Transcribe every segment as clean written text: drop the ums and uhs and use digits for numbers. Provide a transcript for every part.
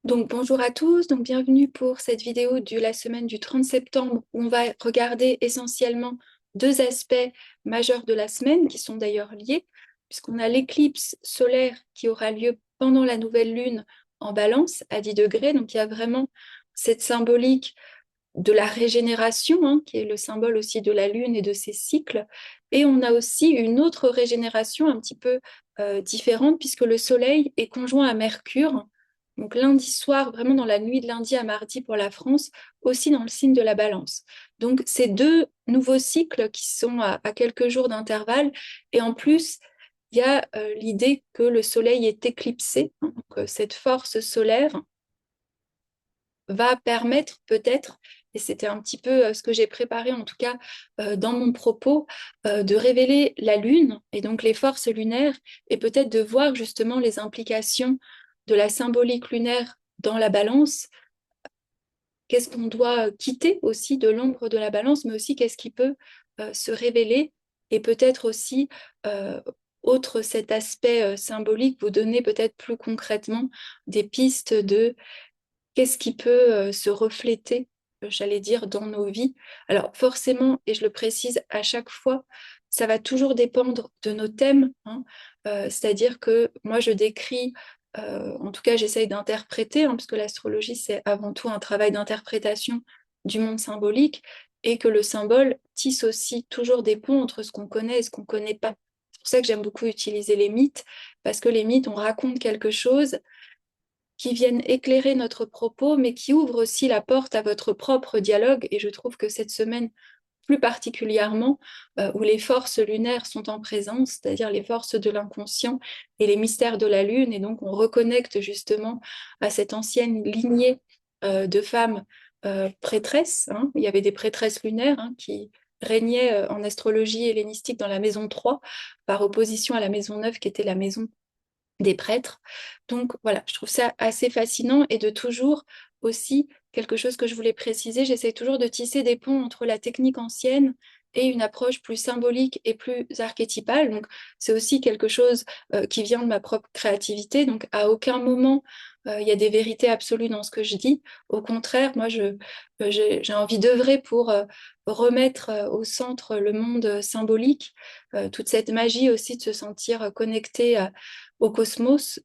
Donc bonjour à tous, donc bienvenue pour cette vidéo de la semaine du 30 septembre où on va regarder essentiellement deux aspects majeurs de la semaine qui sont d'ailleurs liés, puisqu'on a l'éclipse solaire qui aura lieu pendant la nouvelle lune en Balance à 10 degrés, donc il y a vraiment cette symbolique de la régénération, hein, qui est le symbole aussi de la lune et de ses cycles, et on a aussi une autre régénération un petit peu différente puisque le soleil est conjoint à Mercure. Donc lundi soir, vraiment dans la nuit de lundi à mardi pour la France, aussi dans le signe de la Balance. Donc ces deux nouveaux cycles qui sont à quelques jours d'intervalle. Et en plus, il y a l'idée que le soleil est éclipsé, hein, donc cette force solaire va permettre peut-être, et c'était un petit peu ce que j'ai préparé en tout cas dans mon propos, de révéler la Lune et donc les forces lunaires et peut-être de voir justement les implications de la symbolique lunaire dans la balance. Qu'est-ce qu'on doit quitter aussi de l'ombre de la balance, mais aussi qu'est-ce qui peut se révéler et peut-être aussi, autre cet aspect symbolique, vous donner peut-être plus concrètement des pistes de qu'est-ce qui peut se refléter, j'allais dire, dans nos vies. Alors forcément, et je le précise à chaque fois, ça va toujours dépendre de nos thèmes, hein. C'est-à-dire que moi, je décris, en tout cas, j'essaye d'interpréter, hein, parce que l'astrologie, c'est avant tout un travail d'interprétation du monde symbolique, et que le symbole tisse aussi toujours des ponts entre ce qu'on connaît et ce qu'on ne connaît pas. C'est pour ça que j'aime beaucoup utiliser les mythes, parce que les mythes, on raconte quelque chose qui viennent éclairer notre propos, mais qui ouvrent aussi la porte à votre propre dialogue. Et je trouve que cette semaine, plus particulièrement, où les forces lunaires sont en présence, c'est-à-dire les forces de l'inconscient et les mystères de la Lune, et donc on reconnecte justement à cette ancienne lignée de femmes prêtresses, hein. Il y avait des prêtresses lunaires, hein, qui régnaient en astrologie hellénistique dans la maison 3, par opposition à la maison 9 qui était la maison des prêtres. Donc voilà, je trouve ça assez fascinant et de toujours aussi, quelque chose que je voulais préciser, j'essaie toujours de tisser des ponts entre la technique ancienne et une approche plus symbolique et plus archétypale. Donc c'est aussi quelque chose qui vient de ma propre créativité. Donc à aucun moment il y a des vérités absolues dans ce que je dis. Au contraire, moi j'ai envie d'œuvrer pour remettre au centre le monde symbolique, toute cette magie aussi de se sentir connecté au cosmos,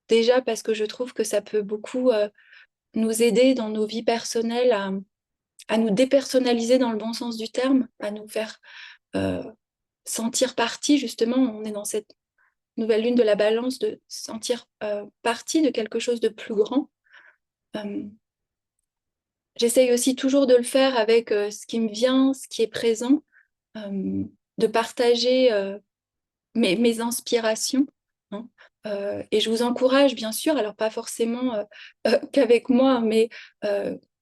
déjà parce que je trouve que ça peut beaucoup nous aider dans nos vies personnelles à nous dépersonnaliser dans le bon sens du terme, à nous faire euh, sentir partie, justement, on est dans cette nouvelle lune de la balance, de sentir partie de quelque chose de plus grand. Euh, J'essaye aussi toujours de le faire avec ce qui me vient, ce qui est présent, de partager mes inspirations, hein. Et je vous encourage, bien sûr, alors pas forcément qu'avec moi, mais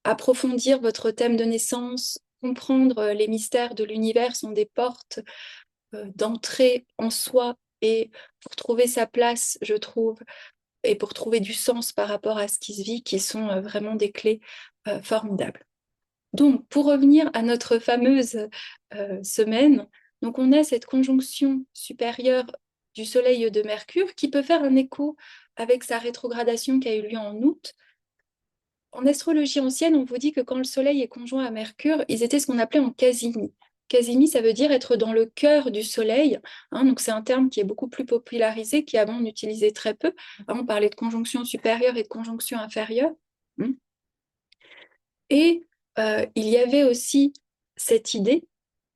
approfondir votre thème de naissance, comprendre les mystères de l'univers sont des portes d'entrée en soi et pour trouver sa place, je trouve, et pour trouver du sens par rapport à ce qui se vit, qui sont vraiment des clés formidables. Donc, pour revenir à notre fameuse semaine, donc on a cette conjonction supérieure du Soleil et de Mercure qui peut faire un écho avec sa rétrogradation qui a eu lieu en août. En astrologie ancienne, on vous dit que quand le Soleil est conjoint à Mercure, ils étaient ce qu'on appelait en quasimi. Quasimi, ça veut dire être dans le cœur du Soleil, hein, donc c'est un terme qui est beaucoup plus popularisé, qui avant on utilisait très peu. Avant, on parlait de conjonction supérieure et de conjonction inférieure, hein. Et il y avait aussi cette idée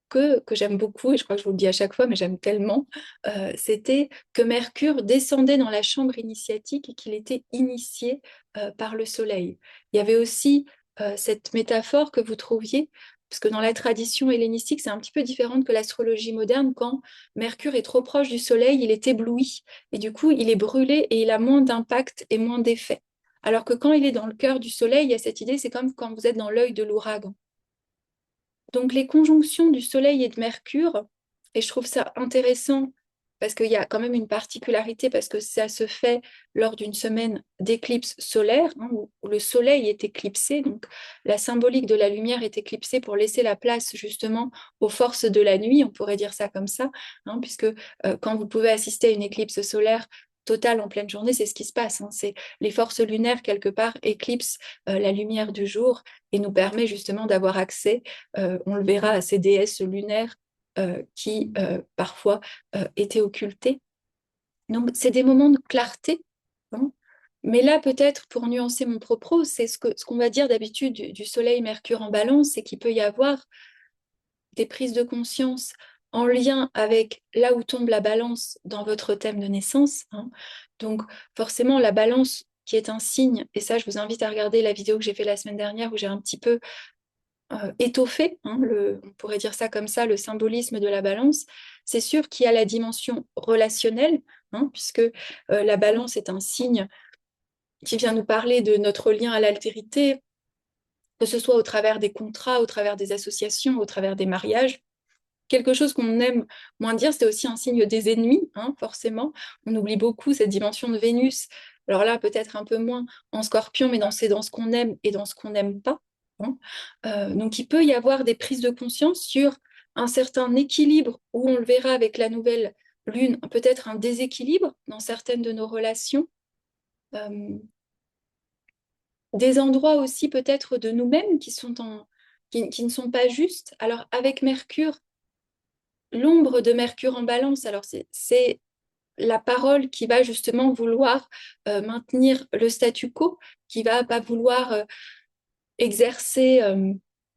que j'aime beaucoup, et je crois que je vous le dis à chaque fois, mais j'aime tellement, c'était que Mercure descendait dans la chambre initiatique et qu'il était initié par le Soleil. Il y avait aussi cette métaphore que vous trouviez, parce que dans la tradition hellénistique, c'est un petit peu différent que l'astrologie moderne. Quand Mercure est trop proche du Soleil, il est ébloui, et du coup, il est brûlé et il a moins d'impact et moins d'effet. Alors que quand il est dans le cœur du Soleil, il y a cette idée, c'est comme quand vous êtes dans l'œil de l'ouragan. Donc les conjonctions du Soleil et de Mercure, et je trouve ça intéressant parce qu'il y a quand même une particularité, parce que ça se fait lors d'une semaine d'éclipse solaire, hein, où le Soleil est éclipsé, donc la symbolique de la lumière est éclipsée pour laisser la place justement aux forces de la nuit, on pourrait dire ça comme ça, hein, puisque quand vous pouvez assister à une éclipse solaire, totale en pleine journée, c'est ce qui se passe, hein. C'est les forces lunaires, quelque part, éclipsent la lumière du jour et nous permet justement d'avoir accès, on le verra, à ces déesses lunaires qui parfois étaient occultées. Donc, c'est des moments de clarté, hein. Mais là, peut-être, pour nuancer mon propos, c'est ce qu'on va dire d'habitude du Soleil Mercure en Balance, c'est qu'il peut y avoir des prises de conscience en lien avec là où tombe la balance dans votre thème de naissance, hein. Donc, forcément, la balance qui est un signe, et ça, je vous invite à regarder la vidéo que j'ai fait la semaine dernière où j'ai un petit peu étoffé, hein, on pourrait dire ça comme ça, le symbolisme de la balance. C'est sûr qu'il y a la dimension relationnelle, hein, puisque la balance est un signe qui vient nous parler de notre lien à l'altérité, que ce soit au travers des contrats, au travers des associations, au travers des mariages. Quelque chose qu'on aime moins dire, c'est aussi un signe des ennemis, hein, forcément. On oublie beaucoup cette dimension de Vénus. Alors là, peut-être un peu moins en Scorpion, mais c'est dans ce qu'on aime et dans ce qu'on n'aime pas, hein. Donc, il peut y avoir des prises de conscience sur un certain équilibre, où on le verra avec la nouvelle lune, peut-être un déséquilibre dans certaines de nos relations. Des endroits aussi peut-être de nous-mêmes qui ne sont pas justes. Alors, avec Mercure, l'ombre de Mercure en Balance, alors c'est la parole qui va justement vouloir maintenir le statu quo, qui va pas vouloir exercer,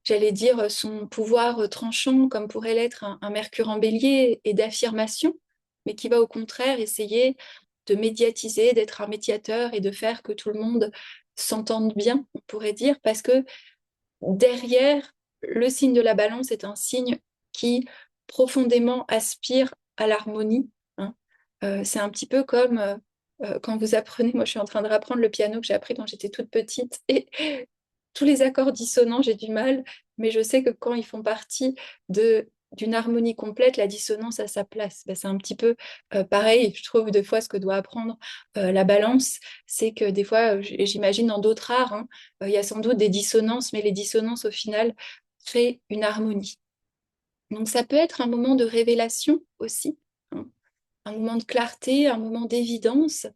j'allais dire, son pouvoir tranchant, comme pourrait l'être un Mercure en Bélier, et d'affirmation, mais qui va au contraire essayer de médiatiser, d'être un médiateur et de faire que tout le monde s'entende bien, on pourrait dire, parce que derrière, le signe de la balance est un signe qui profondément aspire à l'harmonie, hein. C'est un petit peu comme quand vous apprenez, moi je suis en train de rapprendre le piano que j'ai appris quand j'étais toute petite, et tous les accords dissonants, j'ai du mal, mais je sais que quand ils font partie d'une harmonie complète, la dissonance a sa place. Ben, c'est un petit peu pareil, je trouve, des fois, ce que doit apprendre la balance, c'est que des fois, j'imagine dans d'autres arts, hein, il y a sans doute des dissonances, mais les dissonances, au final, créent une harmonie. Donc, ça peut être un moment de révélation aussi, hein, un moment de clarté, un moment d'évidence.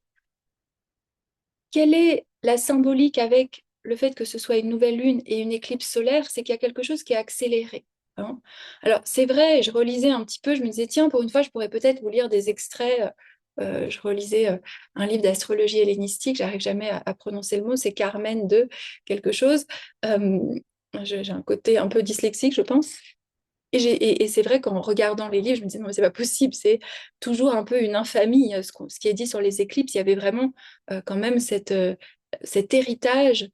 Quelle est la symbolique avec le fait que ce soit une nouvelle lune et une éclipse solaire? C'est qu'il y a quelque chose qui est accéléré, hein. Alors, c'est vrai, je relisais un petit peu, je me disais, tiens, pour une fois, je pourrais peut-être vous lire des extraits. Je relisais un livre d'astrologie hellénistique, j'arrive jamais à prononcer le mot, c'est Carmen de quelque chose. Euh, j'ai un côté un peu dyslexique, je pense. Et c'est vrai qu'en regardant les livres, je me disais, non, mais c'est pas possible, c'est toujours un peu une infamie, ce qui est dit sur les éclipses. Il y avait vraiment quand même cet héritage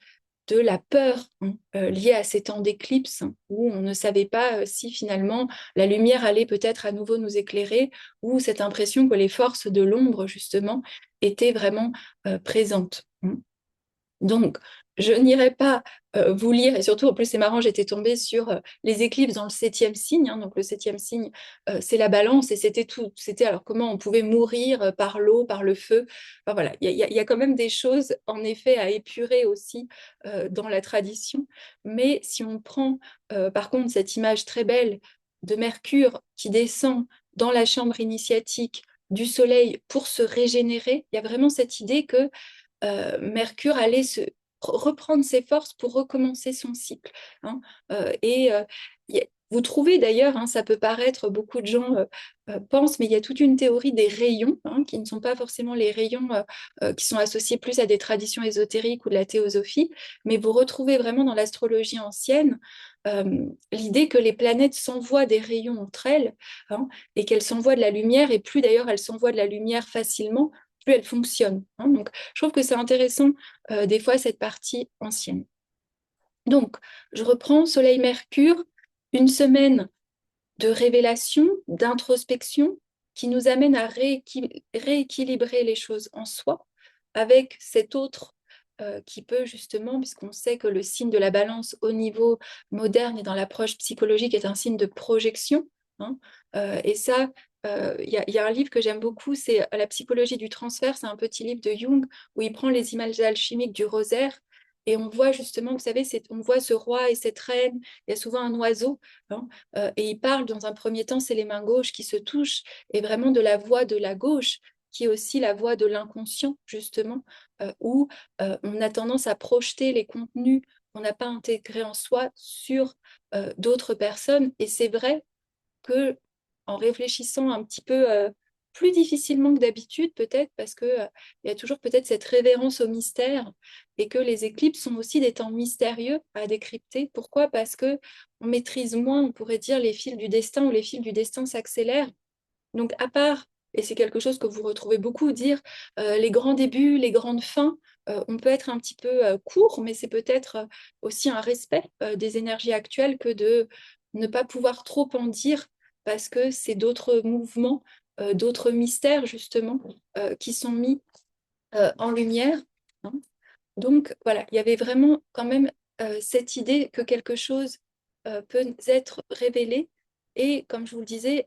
de la peur, hein, liée à ces temps d'éclipse, hein, où on ne savait pas si finalement la lumière allait peut-être à nouveau nous éclairer, ou cette impression que les forces de l'ombre, justement, étaient vraiment présentes, hein. Donc, je n'irai pas vous lire, et surtout, en plus, c'est marrant, j'étais tombée sur les éclipses dans le septième signe, hein. Donc, le septième signe, c'est la balance, et c'était tout. C'était alors comment on pouvait mourir par l'eau, par le feu. Enfin, voilà, il y a quand même des choses, en effet, à épurer aussi dans la tradition. Mais si on prend, par contre, cette image très belle de Mercure qui descend dans la chambre initiatique du Soleil pour se régénérer, il y a vraiment cette idée que Mercure allait reprendre ses forces pour recommencer son cycle, hein. Vous trouvez d'ailleurs, hein, ça peut paraître, beaucoup de gens pensent, mais il y a toute une théorie des rayons, hein, qui ne sont pas forcément les rayons qui sont associés plus à des traditions ésotériques ou de la théosophie, mais vous retrouvez vraiment dans l'astrologie ancienne l'idée que les planètes s'envoient des rayons entre elles, hein, et qu'elles s'envoient de la lumière, et plus d'ailleurs elles s'envoient de la lumière facilement, plus elles fonctionnent, hein. Donc, je trouve que c'est intéressant, des fois, cette partie ancienne. Donc, je reprends Soleil-Mercure, une semaine de révélation, d'introspection, qui nous amène à rééquilibrer les choses en soi, avec cet autre qui peut justement, puisqu'on sait que le signe de la balance au niveau moderne et dans l'approche psychologique est un signe de projection, hein. Et ça, y a un livre que j'aime beaucoup, c'est La psychologie du transfert, c'est un petit livre de Jung où il prend les images alchimiques du rosaire, et on voit justement, vous savez, on voit ce roi et cette reine, il y a souvent un oiseau, hein, et il parle dans un premier temps, c'est les mains gauches qui se touchent, et vraiment de la voix de la gauche qui est aussi la voie de l'inconscient, justement, où on a tendance à projeter les contenus qu'on n'a pas intégrés en soi sur d'autres personnes. Et c'est vrai que en réfléchissant un petit peu plus difficilement que d'habitude, peut-être, parce que il y a toujours peut-être cette révérence au mystère et que les éclipses sont aussi des temps mystérieux à décrypter. Pourquoi? Parce que on maîtrise moins, on pourrait dire, les fils du destin ou les fils du destin s'accélèrent. Donc, à part, et c'est quelque chose que vous retrouvez beaucoup, dire les grands débuts, les grandes fins, on peut être un petit peu court, mais c'est peut-être aussi un respect des énergies actuelles que de ne pas pouvoir trop en dire parce que c'est d'autres mouvements, d'autres mystères, justement, qui sont mis en lumière, hein. Donc, voilà, il y avait vraiment quand même cette idée que quelque chose peut être révélé. Et comme je vous le disais,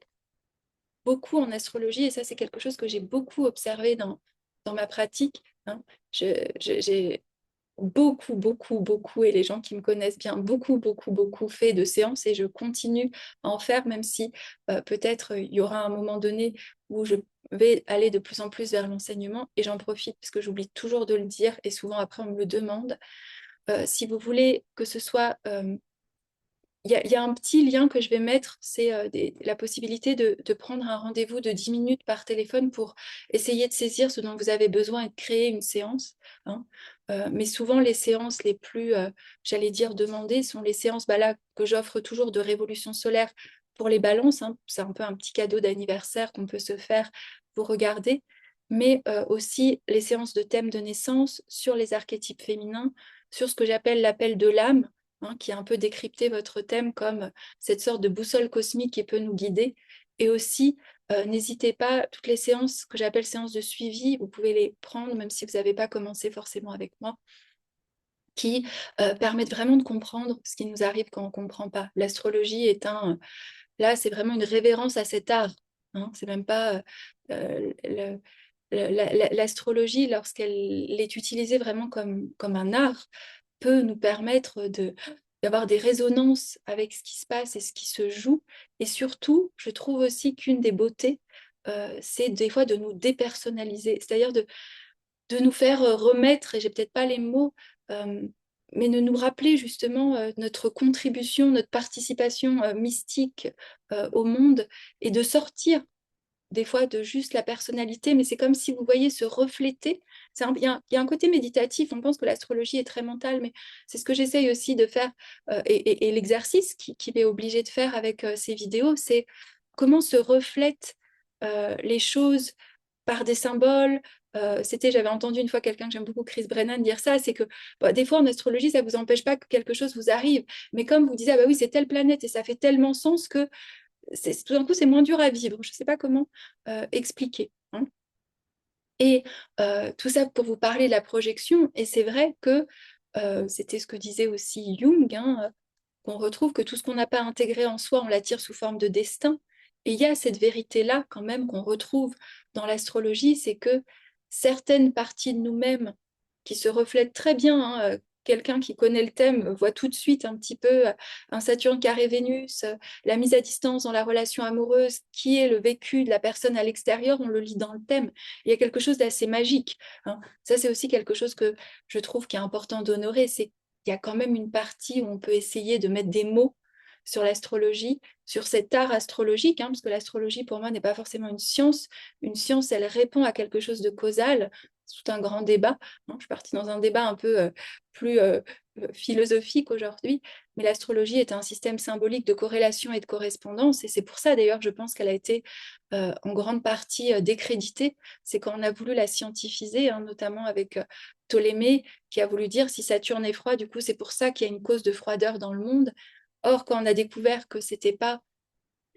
beaucoup en astrologie, et ça c'est quelque chose que j'ai beaucoup observé dans ma pratique, hein. J'ai beaucoup, et les gens qui me connaissent bien, beaucoup fait de séances et je continue à en faire, même si peut-être il y aura un moment donné où je vais aller de plus en plus vers l'enseignement et j'en profite parce que j'oublie toujours de le dire et souvent après on me le demande. Si vous voulez que ce soit il y a un petit lien que je vais mettre, c'est la possibilité de prendre un rendez-vous de 10 minutes par téléphone pour essayer de saisir ce dont vous avez besoin et de créer une séance, hein. Mais souvent, les séances les plus, j'allais dire, demandées sont les séances là, que j'offre toujours de révolution solaire pour les balances, hein. C'est un peu un petit cadeau d'anniversaire qu'on peut se faire pour regarder, mais aussi les séances de thèmes de naissance sur les archétypes féminins, sur ce que j'appelle l'appel de l'âme, hein, qui a un peu décrypté votre thème comme cette sorte de boussole cosmique qui peut nous guider. Et aussi, n'hésitez pas, toutes les séances que j'appelle séances de suivi, vous pouvez les prendre, même si vous n'avez pas commencé forcément avec moi, qui permettent vraiment de comprendre ce qui nous arrive quand on ne comprend pas. L'astrologie est là, c'est vraiment une révérence à cet art, hein. C'est même pas l'astrologie, lorsqu'elle est utilisée vraiment comme un art, peut nous permettre d'avoir des résonances avec ce qui se passe et ce qui se joue. Et surtout, je trouve aussi qu'une des beautés, c'est des fois de nous dépersonnaliser, c'est-à-dire de nous faire remettre, et j'ai peut-être pas les mots, mais de nous rappeler justement notre contribution, notre participation mystique au monde et de sortir des fois de juste la personnalité, mais c'est comme si vous voyez se refléter. Il y a un côté méditatif, on pense que l'astrologie est très mentale, mais c'est ce que j'essaye aussi de faire, et l'exercice qu'il est obligé de faire avec ces vidéos, c'est comment se reflètent les choses par des symboles. J'avais entendu une fois quelqu'un que j'aime beaucoup, Chris Brennan, dire ça, c'est que des fois en astrologie, ça ne vous empêche pas que quelque chose vous arrive, mais comme vous disiez, ah bah oui, c'est telle planète et ça fait tellement sens que tout d'un coup, c'est moins dur à vivre. Je ne sais pas comment expliquer, hein. Et tout ça pour vous parler de la projection. Et c'est vrai que c'était ce que disait aussi Jung, hein, qu'on retrouve que tout ce qu'on n'a pas intégré en soi, on l'attire sous forme de destin. Et il y a cette vérité-là quand même qu'on retrouve dans l'astrologie, c'est que certaines parties de nous-mêmes qui se reflètent très bien, hein, quelqu'un qui connaît le thème voit tout de suite un petit peu un Saturne carré Vénus, la mise à distance dans la relation amoureuse, qui est le vécu de la personne à l'extérieur, on le lit dans le thème. Il y a quelque chose d'assez magique, hein. Ça, c'est aussi quelque chose que je trouve qui est important d'honorer, c'est il y a quand même une partie où on peut essayer de mettre des mots sur l'astrologie, sur cet art astrologique, hein, parce que l'astrologie, pour moi, n'est pas forcément une science. Une science, elle répond à quelque chose de causal. C'est tout un grand débat, hein. Je suis partie dans un débat un peu plus philosophique aujourd'hui, mais l'astrologie est un système symbolique de corrélation et de correspondance, et c'est pour ça, d'ailleurs, je pense qu'elle a été en grande partie décréditée. C'est quand on a voulu la scientifiser, hein, notamment avec Ptolémée, qui a voulu dire si Saturne est froid, du coup c'est pour ça qu'il y a une cause de froideur dans le monde. Or, quand on a découvert que c'était pas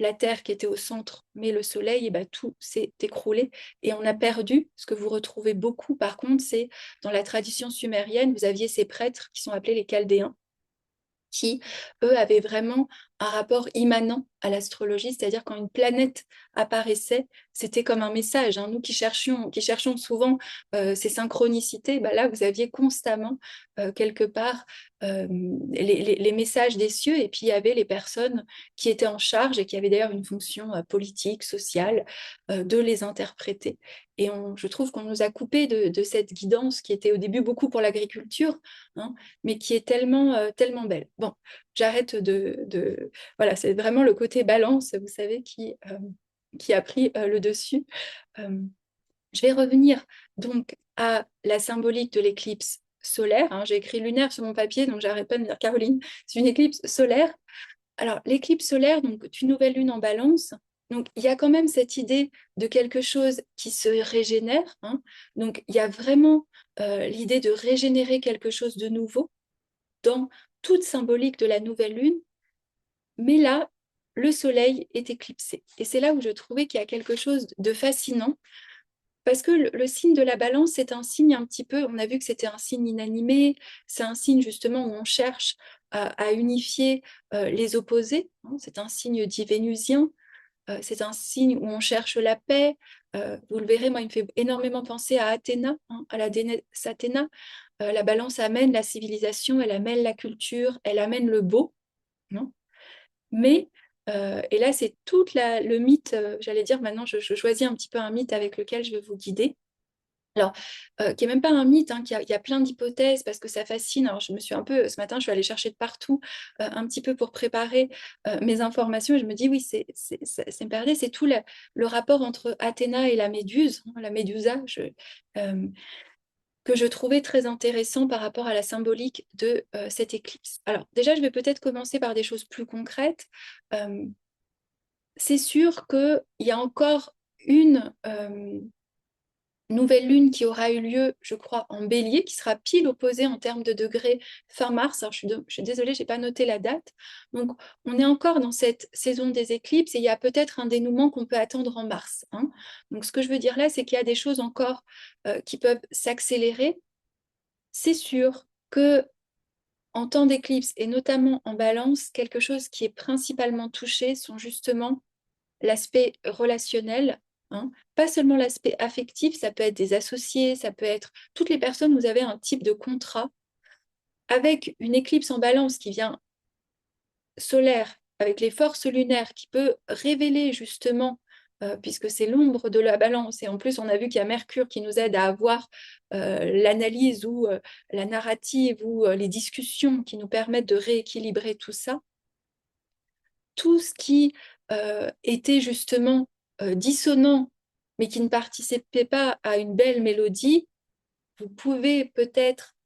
la Terre qui était au centre, mais le Soleil, et ben, tout s'est écroulé et on a perdu. Ce que vous retrouvez beaucoup, par contre, c'est dans la tradition sumérienne, vous aviez ces prêtres qui sont appelés les Chaldéens, qui, eux, avaient vraiment un rapport immanent à l'astrologie, c'est-à-dire quand une planète apparaissait, c'était comme un message, hein. Nous qui cherchons souvent ces synchronicités, bah là, vous aviez constamment, quelque part, les messages des cieux, et puis il y avait les personnes qui étaient en charge, et qui avaient d'ailleurs une fonction politique, sociale, de les interpréter. Et je trouve qu'on nous a coupé de cette guidance qui était au début beaucoup pour l'agriculture, hein, mais qui est tellement, tellement belle. Bon, j'arrête voilà, c'est vraiment le côté balance, vous savez, qui a pris le dessus. Euh, je vais revenir donc à la symbolique de l'éclipse solaire, hein. J'ai écrit lunaire sur mon papier, donc j'arrête pas de me dire Caroline, c'est une éclipse solaire. Alors, l'éclipse solaire, donc une nouvelle lune en balance, donc il y a quand même cette idée de quelque chose qui se régénère, hein. Donc, il y a vraiment l'idée de régénérer quelque chose de nouveau dans toute symbolique de la nouvelle lune. Mais là, le soleil est éclipsé. Et c'est là où je trouvais qu'il y a quelque chose de fascinant, parce que le signe de la balance, c'est un signe un petit peu, on a vu que c'était un signe inanimé, c'est un signe justement où on cherche à unifier les opposés, hein. C'est un signe dit vénusien, c'est un signe où on cherche la paix. Vous le verrez, moi, il me fait énormément penser à Athéna, hein, à la déesse Athéna. La balance amène la civilisation, elle amène la culture, elle amène le beau, hein. Mais, et là, c'est tout le mythe, j'allais dire, maintenant, je choisis un petit peu un mythe avec lequel je vais vous guider. Alors, qui n'est même pas un mythe, hein, il y a plein d'hypothèses parce que ça fascine. Alors, je me suis un peu, ce matin, je suis allée chercher de partout un petit peu pour préparer mes informations, et je me dis, oui, c'est tout le rapport entre Athéna et la Méduse, hein, la Médusa, euh, que je trouvais très intéressant par rapport à la symbolique de cette éclipse. Alors, déjà, je vais peut-être commencer par des choses plus concrètes. Euh, c'est sûr qu'il y a encore une nouvelle lune qui aura eu lieu, je crois, en Bélier, qui sera pile opposée en termes de degrés fin mars. Alors, je suis désolée, je n'ai pas noté la date. Donc, on est encore dans cette saison des éclipses, et il y a peut-être un dénouement qu'on peut attendre en mars, hein. Donc, ce que je veux dire là, c'est qu'il y a des choses encore qui peuvent s'accélérer. C'est sûr que en temps d'éclipse, et notamment en balance, quelque chose qui est principalement touché sont justement l'aspect relationnel, hein. Pas seulement l'aspect affectif, ça peut être des associés, ça peut être toutes les personnes où vous avez un type de contrat. Avec une éclipse en balance qui vient solaire, avec les forces lunaires, qui peut révéler justement, puisque c'est l'ombre de la balance, et en plus on a vu qu'il y a Mercure qui nous aide à avoir l'analyse ou la narrative ou les discussions qui nous permettent de rééquilibrer tout ça. Tout ce qui était justement dissonant, mais qui ne participait pas à une belle mélodie, vous pouvez peut-être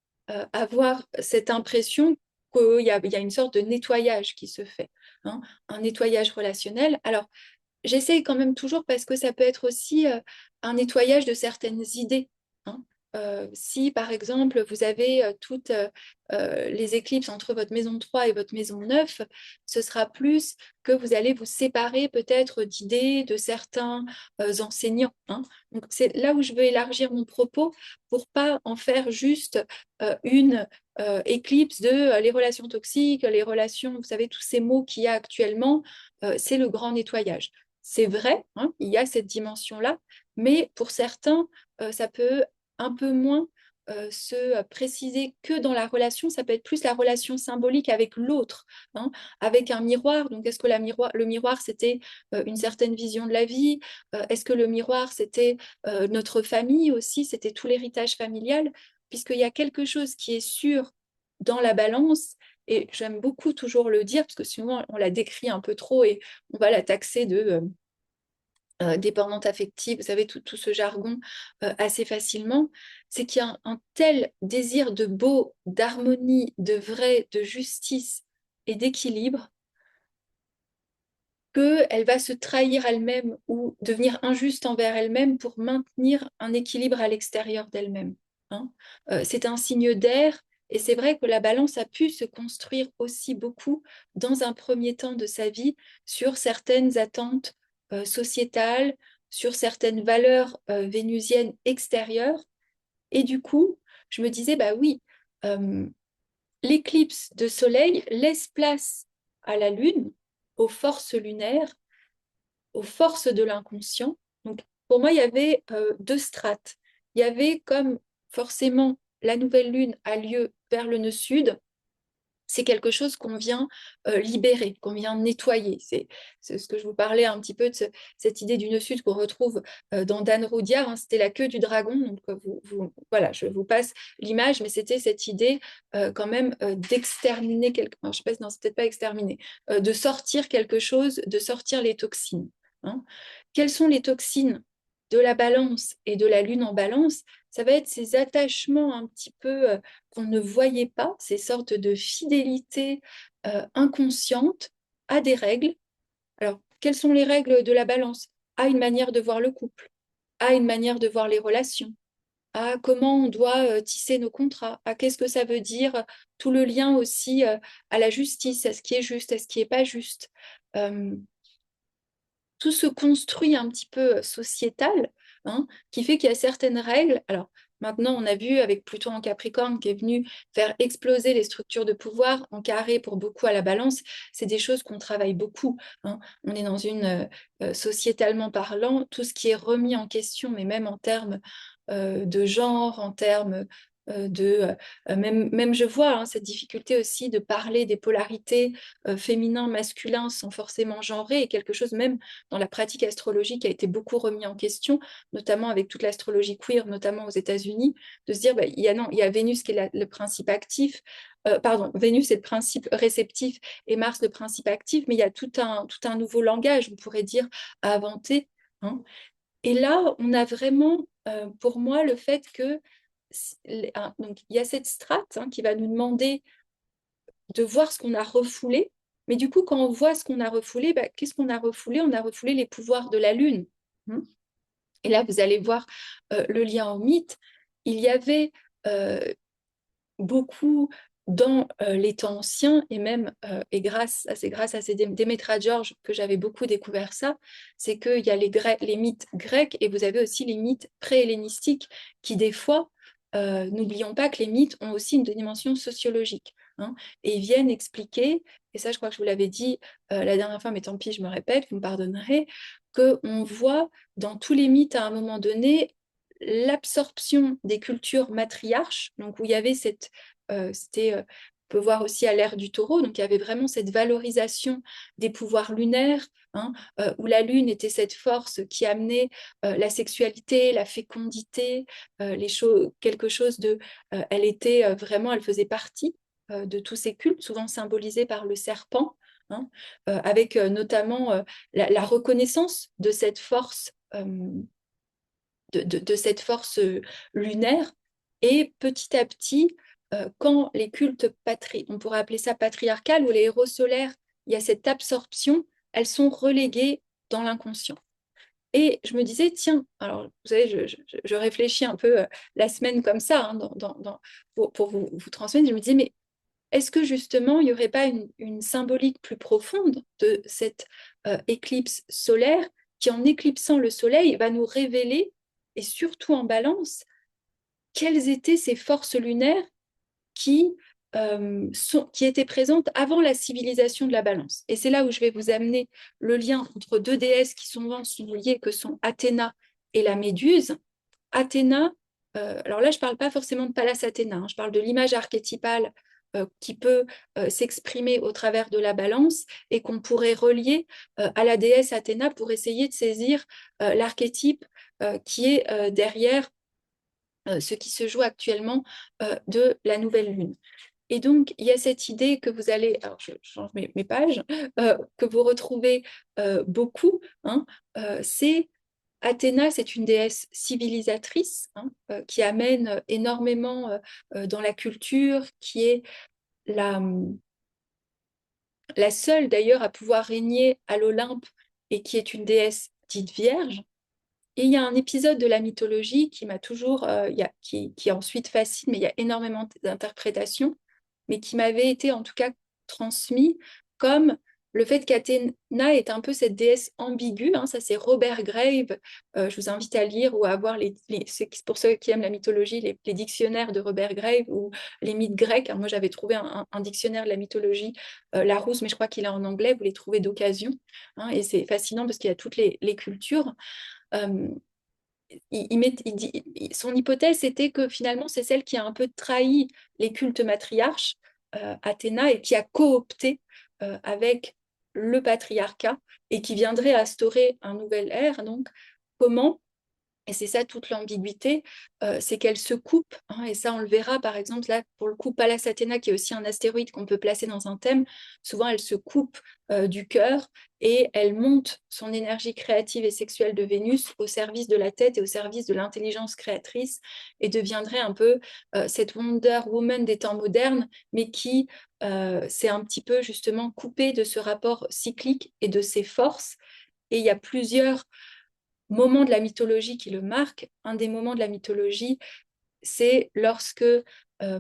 avoir cette impression qu'il y a une sorte de nettoyage qui se fait, hein, un nettoyage relationnel. Alors, j'essaye quand même toujours, parce que ça peut être aussi un nettoyage de certaines idées, hein. Si par exemple vous avez toutes les éclipses entre votre maison 3 et votre maison 9, ce sera plus que vous allez vous séparer peut-être d'idées de certains enseignants, hein. Donc c'est là où je veux élargir mon propos pour pas en faire juste une éclipse de les relations toxiques, les relations, vous savez, tous ces mots qu'il y a actuellement, c'est le grand nettoyage. C'est vrai, hein, il y a cette dimension-là, mais pour certains, ça peut un peu moins se préciser que dans la relation, ça peut être plus la relation symbolique avec l'autre, hein, avec un miroir. Donc, est-ce que le miroir, c'était une certaine vision de la vie? Est-ce que le miroir, c'était notre famille aussi, c'était tout l'héritage familial? Puisqu'il y a quelque chose qui est sûr dans la balance, et j'aime beaucoup toujours le dire, parce que sinon on la décrit un peu trop et on va la taxer de dépendante affective, vous savez, tout ce jargon assez facilement, c'est qu'il y a un tel désir de beau, d'harmonie, de vrai, de justice et d'équilibre, qu'elle va se trahir elle-même ou devenir injuste envers elle-même pour maintenir un équilibre à l'extérieur d'elle-même, hein. C'est un signe d'air, et c'est vrai que la balance a pu se construire aussi beaucoup dans un premier temps de sa vie sur certaines attentes sociétales, sur certaines valeurs vénusiennes extérieures. Et du coup, je me disais, bah oui, euh, l'éclipse de soleil laisse place à la lune, aux forces lunaires, aux forces de l'inconscient. Donc, pour moi, il y avait deux strates. Il y avait comme forcément la nouvelle lune a lieu vers le nœud sud, c'est quelque chose qu'on vient libérer, qu'on vient nettoyer. C'est ce que je vous parlais un petit peu de cette idée du nœud sud qu'on retrouve dans Dan Roudiard, hein, c'était la queue du dragon. Donc voilà, je vous passe l'image, mais c'était cette idée quand même d'exterminer quelque chose. Je sais pas, non, c'est peut-être pas exterminer, de sortir quelque chose, de sortir les toxines. Hein. Quelles sont les toxines de la balance et de la lune en balance? Ça va être ces attachements un petit peu qu'on ne voyait pas, ces sortes de fidélités inconscientes à des règles. Alors, quelles sont les règles de la balance? À une manière de voir le couple, à une manière de voir les relations, à comment on doit tisser nos contrats, à qu'est-ce que ça veut dire, tout le lien aussi à la justice, à ce qui est juste, à ce qui n'est pas juste. Euh, tout se construit un petit peu sociétal, hein, qui fait qu'il y a certaines règles. Alors, maintenant, on a vu avec Pluton en Capricorne qui est venu faire exploser les structures de pouvoir en carré pour beaucoup à la balance. C'est des choses qu'on travaille beaucoup. Hein. On est dans une, sociétalement parlant, tout ce qui est remis en question, mais même en termes de genre, en termes même je vois hein, cette difficulté aussi de parler des polarités féminin, masculin sans forcément genrer, et quelque chose même dans la pratique astrologique a été beaucoup remis en question, notamment avec toute l'astrologie queer, notamment aux États-Unis, de se dire, bah, non, il y a Vénus qui est le principe actif, Vénus est le principe réceptif et Mars le principe actif, mais il y a tout un nouveau langage, on pourrait dire, à inventer. Hein. Et là, on a vraiment, pour moi, le fait que donc, il y a cette strate hein, qui va nous demander de voir ce qu'on a refoulé. Mais du coup, quand on voit ce qu'on a refoulé, bah, qu'est-ce qu'on a refoulé? On a refoulé les pouvoirs de la Lune. Et là, vous allez voir le lien au mythe. Il y avait beaucoup dans les temps anciens, et même, et c'est grâce à ces Démétra George que j'avais beaucoup découvert ça, c'est qu'il y a les mythes grecs et vous avez aussi les mythes pré-hellénistiques qui, des fois, n'oublions pas que les mythes ont aussi une dimension sociologique. Hein, et ils viennent expliquer, et ça je crois que je vous l'avais dit la dernière fois, mais tant pis, je me répète, vous me pardonnerez, qu'on voit dans tous les mythes à un moment donné l'absorption des cultures matriarches, donc où il y avait on peut voir aussi à l'ère du taureau, donc il y avait vraiment cette valorisation des pouvoirs lunaires, hein, où la lune était cette force qui amenait la sexualité, la fécondité, quelque chose de... elle était vraiment, elle faisait partie de tous ces cultes, souvent symbolisés par le serpent, hein, avec notamment la reconnaissance de cette force de cette force lunaire. Et petit à petit, quand les cultes, on pourrait appeler ça patriarcal, ou les héros solaires, il y a cette absorption, elles sont reléguées dans l'inconscient. Et je me disais, tiens, alors vous savez, je réfléchis un peu la semaine comme ça, hein, pour vous transmettre, je me disais, mais est-ce que justement, il n'y aurait pas une symbolique plus profonde de cette éclipse solaire qui, en éclipsant le soleil, va nous révéler, et surtout en balance, quelles étaient ces forces lunaires qui, qui étaient présentes avant la civilisation de la balance. Et c'est là où je vais vous amener le lien entre deux déesses qui sont souvent liées, que sont Athéna et la Méduse. Athéna, alors là, je ne parle pas forcément de Pallas Athéna, hein, je parle de l'image archétypale qui peut s'exprimer au travers de la balance et qu'on pourrait relier à la déesse Athéna pour essayer de saisir l'archétype qui est derrière ce qui se joue actuellement de la nouvelle lune. Et donc, il y a cette idée que vous allez, alors je change mes pages, que vous retrouvez beaucoup, hein, c'est Athéna, c'est une déesse civilisatrice hein, qui amène énormément dans la culture, qui est la seule d'ailleurs à pouvoir régner à l'Olympe et qui est une déesse dite vierge. Et il y a un épisode de la mythologie qui m'a toujours, qui ensuite fascine, mais il y a énormément d'interprétations, mais qui m'avait été en tout cas transmis comme le fait qu'Athéna est un peu cette déesse ambiguë, hein, ça c'est Robert Graves, je vous invite à lire ou à voir, pour ceux qui aiment la mythologie, les dictionnaires de Robert Graves ou les mythes grecs. Alors moi j'avais trouvé un dictionnaire de la mythologie, Larousse, mais je crois qu'il est en anglais, vous les trouvez d'occasion, hein, et c'est fascinant parce qu'il y a toutes les cultures. Euh, son hypothèse était que finalement c'est celle qui a un peu trahi les cultes matriarches, Athéna, et qui a coopté avec le patriarcat et qui viendrait instaurer un nouvel ère. Donc, comment, et c'est ça toute l'ambiguïté, c'est qu'elle se coupe, hein, et ça on le verra par exemple là, pour le coup, Pallas Athéna, qui est aussi un astéroïde qu'on peut placer dans un thème, souvent elle se coupe du cœur et elle monte son énergie créative et sexuelle de Vénus au service de la tête et au service de l'intelligence créatrice, et deviendrait un peu cette Wonder Woman des temps modernes, mais qui s'est un petit peu justement coupée de ce rapport cyclique et de ses forces. Et il y a plusieurs moment de la mythologie qui le marque. Un des moments de la mythologie, c'est lorsque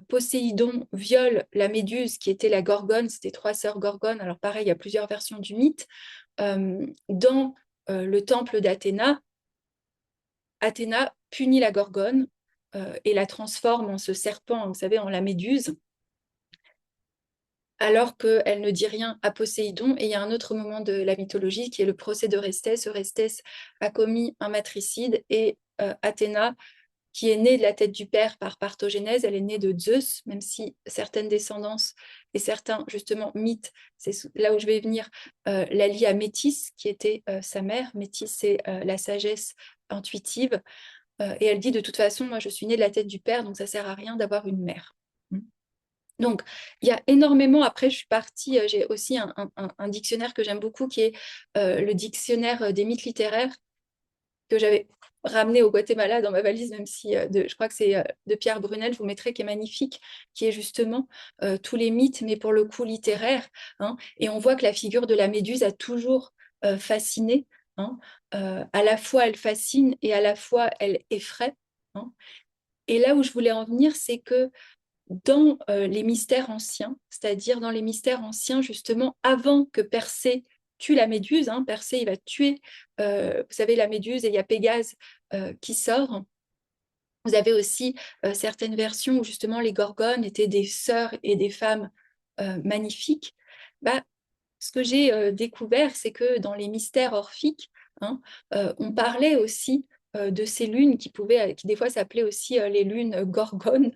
Poséidon viole la Méduse, qui était la Gorgone, c'était trois sœurs Gorgones. Alors pareil, il y a plusieurs versions du mythe. Dans le temple d'Athéna, Athéna punit la Gorgone et la transforme en ce serpent, vous savez, en la Méduse, alors qu'elle ne dit rien à Poséidon. Et il y a un autre moment de la mythologie qui est le procès d'Orestès. Orestès a commis un matricide et Athéna, qui est née de la tête du père par parthogénèse, elle est née de Zeus, même si certaines descendances et certains, justement, mythes, c'est là où je vais venir, la lient à Métis, qui était sa mère. Métis, c'est la sagesse intuitive. Et elle dit, de toute façon, moi, je suis née de la tête du père, donc ça sert à rien d'avoir une mère. Donc, il y a énormément, après je suis partie, j'ai aussi un dictionnaire que j'aime beaucoup, qui est le dictionnaire des mythes littéraires, que j'avais ramené au Guatemala dans ma valise, même si je crois que c'est de Pierre Brunel, je vous mettrai, qui est magnifique, qui est justement tous les mythes, mais pour le coup littéraire, hein. Et on voit que la figure de la Méduse a toujours fasciné, hein. À la fois elle fascine et à la fois elle effraie, hein. Et là où je voulais en venir, c'est que dans les mystères anciens, c'est-à-dire dans les mystères anciens, justement, avant que Persée tue la Méduse, hein, Persée, il va tuer, vous savez, la Méduse, et il y a Pégase qui sort. Vous avez aussi certaines versions où justement les Gorgones étaient des sœurs et des femmes magnifiques. Bah, ce que j'ai découvert, c'est que dans les mystères orphiques, hein, on parlait aussi de ces lunes qui des fois s'appelaient aussi les lunes gorgones,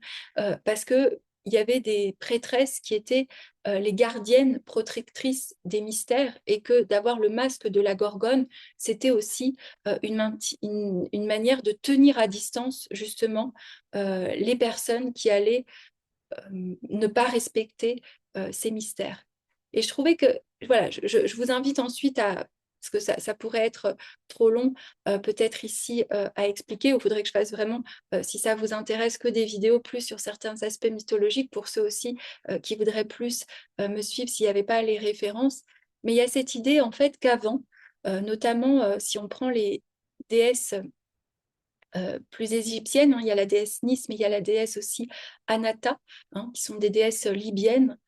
parce que il y avait des prêtresses qui étaient les gardiennes protectrices des mystères, et que d'avoir le masque de la gorgone, c'était aussi une manière de tenir à distance justement les personnes qui allaient ne pas respecter ces mystères. Et je trouvais que, voilà, je vous invite ensuite à, parce que ça pourrait être trop long, peut-être ici à expliquer, ou il faudrait que je fasse vraiment, si ça vous intéresse, que des vidéos plus sur certains aspects mythologiques, pour ceux aussi qui voudraient plus me suivre s'il n'y avait pas les références. Mais il y a cette idée, en fait, qu'avant, notamment si on prend les déesses plus égyptiennes, hein, il y a la déesse Nis, mais il y a la déesse aussi Anata, hein, qui sont des déesses libyennes.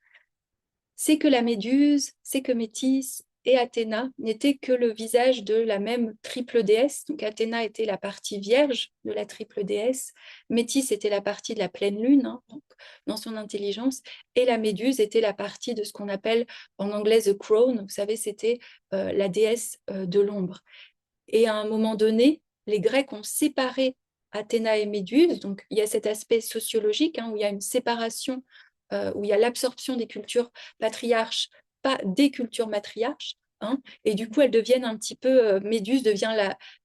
C'est que la Méduse, c'est que Métis et Athéna n'étaient que le visage de la même triple déesse. Donc Athéna était la partie vierge de la triple déesse, Métis était la partie de la pleine lune, hein, donc, dans son intelligence, et la Méduse était la partie de ce qu'on appelle en anglais the crone, vous savez, c'était la déesse de l'ombre. Et à un moment donné, les Grecs ont séparé Athéna et Méduse. Donc, il y a cet aspect sociologique, hein, où il y a une séparation, où il y a l'absorption des cultures patriarches, pas des cultures matriarches, hein. Et du coup, elles deviennent un petit peu, Méduse devient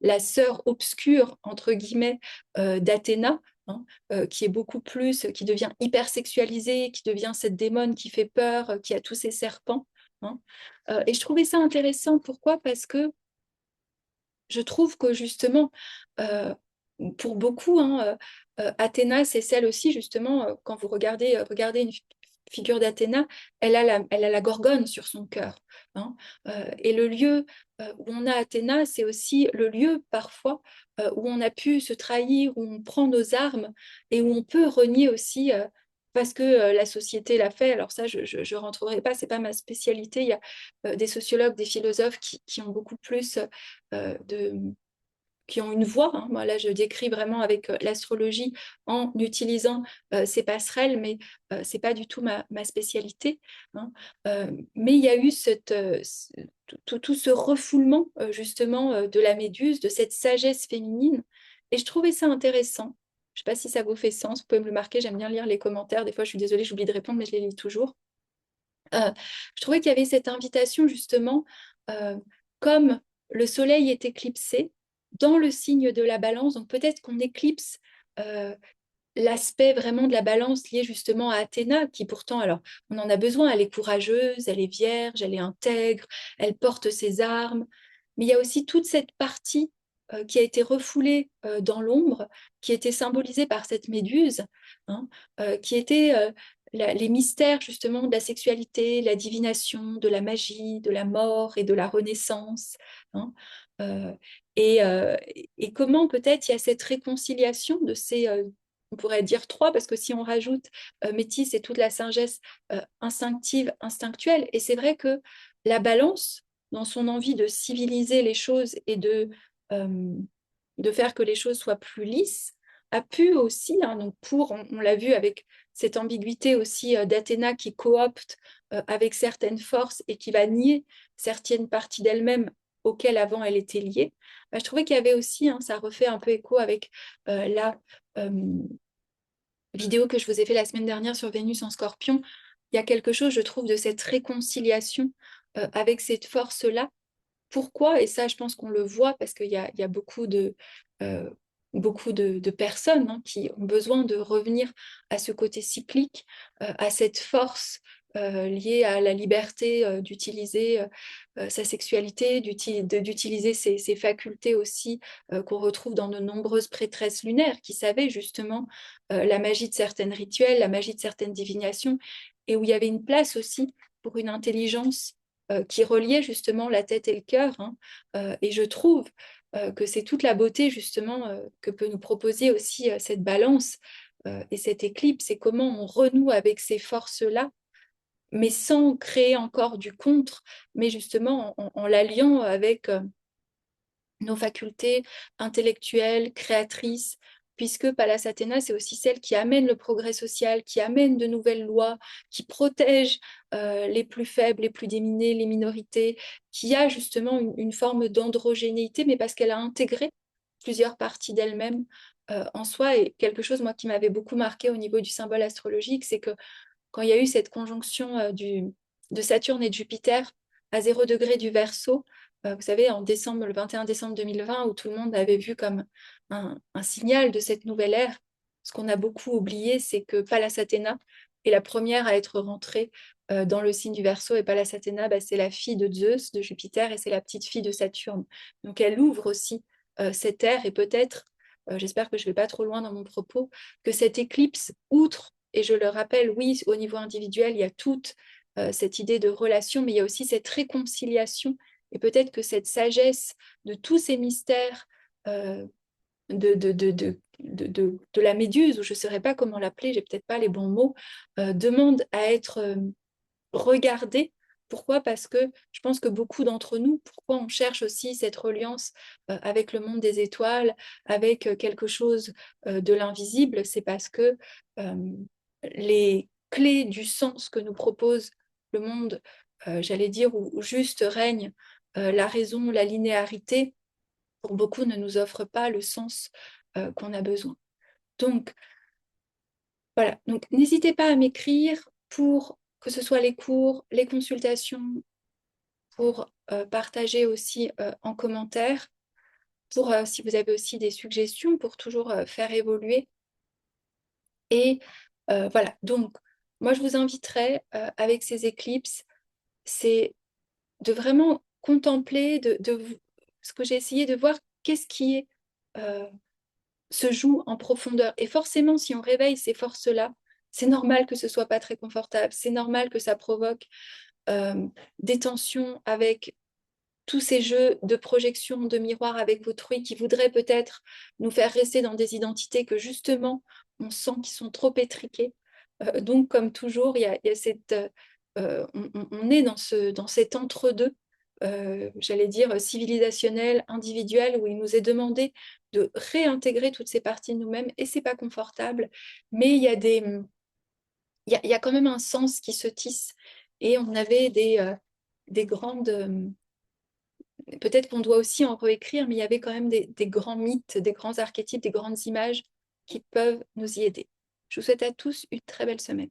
la sœur obscure, entre guillemets, d'Athéna, hein, qui est beaucoup plus, qui devient hyper sexualisée, qui devient cette démone qui fait peur, qui a tous ses serpents, hein. Et je trouvais ça intéressant. Pourquoi? Parce que je trouve que justement, euh, pour beaucoup, hein, Athéna, c'est celle aussi, justement, quand vous regardez une figure d'Athéna, elle a la gorgone sur son cœur, hein. Et le lieu où on a Athéna, c'est aussi le lieu parfois où on a pu se trahir, où on prend nos armes et où on peut renier aussi parce que la société l'a fait. Alors ça, je ne rentrerai pas, c'est pas ma spécialité. Il y a des sociologues, des philosophes qui ont beaucoup plus qui ont une voix. Hein. Moi, là, je décris vraiment avec l'astrologie en utilisant ces passerelles, mais ce n'est pas du tout ma spécialité. Hein. Mais il y a eu tout ce refoulement, justement, de la méduse, de cette sagesse féminine. Et je trouvais ça intéressant. Je ne sais pas si ça vous fait sens, vous pouvez me le marquer, j'aime bien lire les commentaires. Des fois, je suis désolée, j'oublie de répondre, mais je les lis toujours. Je trouvais qu'il y avait cette invitation justement, comme le soleil est éclipsé dans le signe de la balance, donc peut-être qu'on éclipse euh, l'aspect vraiment de la balance lié justement à Athéna, qui pourtant, alors on en a besoin, elle est courageuse, elle est vierge, elle est intègre, elle porte ses armes, mais il y a aussi toute cette partie qui a été refoulée dans l'ombre, qui était symbolisée par cette méduse, hein, qui était les mystères justement de la sexualité, la divination, de la magie, de la mort et de la renaissance. Hein. Euh, et, euh, et comment peut-être il y a cette réconciliation de ces on pourrait dire trois, parce que si on rajoute métis et toute la sagesse instinctive, instinctuelle, et c'est vrai que la balance, dans son envie de civiliser les choses et de faire que les choses soient plus lisses, a pu aussi, hein, donc on l'a vu avec cette ambiguïté aussi d'Athéna qui coopte avec certaines forces et qui va nier certaines parties d'elle-même auxquelles avant elle était liée, bah, je trouvais qu'il y avait aussi, hein, ça refait un peu écho avec la euh, vidéo que je vous ai fait la semaine dernière sur Vénus en Scorpion, il y a quelque chose, je trouve, de cette réconciliation avec cette force-là. Pourquoi? Et ça, je pense qu'on le voit parce qu'il y a euh, beaucoup de personnes hein, qui ont besoin de revenir à ce côté cyclique, à cette force liée à la liberté d'utiliser sa sexualité, d'utiliser ses facultés aussi qu'on retrouve dans de nombreuses prêtresses lunaires qui savaient justement la magie de certains rituels, la magie de certaines divinations, et où il y avait une place aussi pour une intelligence qui reliait justement la tête et le cœur. Hein. Et je trouve que c'est toute la beauté justement que peut nous proposer aussi cette balance et cette éclipse, et comment on renoue avec ces forces-là, mais sans créer encore du contre, mais justement en l'alliant avec nos facultés intellectuelles, créatrices, puisque Pallas Athéna, c'est aussi celle qui amène le progrès social, qui amène de nouvelles lois, qui protège les plus faibles, les plus démunis, les minorités, qui a justement une forme d'androgénéité, mais parce qu'elle a intégré plusieurs parties d'elle-même en soi. Et quelque chose, moi, qui m'avait beaucoup marqué au niveau du symbole astrologique, c'est que quand il y a eu cette conjonction de Saturne et de Jupiter à 0 degré du Verseau, vous savez, le 21 décembre 2020, où tout le monde avait vu comme un signal de cette nouvelle ère, ce qu'on a beaucoup oublié, c'est que Pallas Athéna est la première à être rentrée dans le signe du Verseau, et Pallas Athéna, bah, c'est la fille de Zeus, de Jupiter, et c'est la petite fille de Saturne. Donc elle ouvre aussi cette ère, et peut-être, j'espère que je ne vais pas trop loin dans mon propos, que cette éclipse, outre et je le rappelle, oui, au niveau individuel, il y a toute cette idée de relation, mais il y a aussi cette réconciliation. Et peut-être que cette sagesse de tous ces mystères euh, de la méduse, ou je ne saurais pas comment l'appeler, j'ai peut-être pas les bons mots, demande à être regardée. Pourquoi? Parce que je pense que beaucoup d'entre nous, pourquoi on cherche aussi cette reliance avec le monde des étoiles, avec quelque chose de l'invisible, c'est parce que les clés du sens que nous propose le monde, j'allais dire, où juste règne la raison, la linéarité, pour beaucoup ne nous offre pas le sens qu'on a besoin. Donc, voilà, donc n'hésitez pas à m'écrire pour que ce soit les cours, les consultations, pour partager aussi en commentaire, pour si vous avez aussi des suggestions, pour toujours faire évoluer. Et voilà, donc moi je vous inviterai avec ces éclipses, c'est de vraiment contempler, ce que j'ai essayé de voir, qu'est-ce qui est, se joue en profondeur. Et forcément, si on réveille ces forces-là, c'est normal que ce soit pas très confortable, c'est normal que ça provoque des tensions avec tous ces jeux de projection, de miroir avec autrui qui voudraient peut-être nous faire rester dans des identités que justement on sent qui sont trop étriquées. Donc, comme toujours, il y a cette, on est dans cet entre-deux, j'allais dire civilisationnel, individuel, où il nous est demandé de réintégrer toutes ces parties de nous-mêmes, et c'est pas confortable, mais il y a quand même un sens qui se tisse, et on avait des grandes... peut-être qu'on doit aussi en réécrire, mais il y avait quand même des grands mythes, des grands archétypes, des grandes images qui peuvent nous y aider. Je vous souhaite à tous une très belle semaine.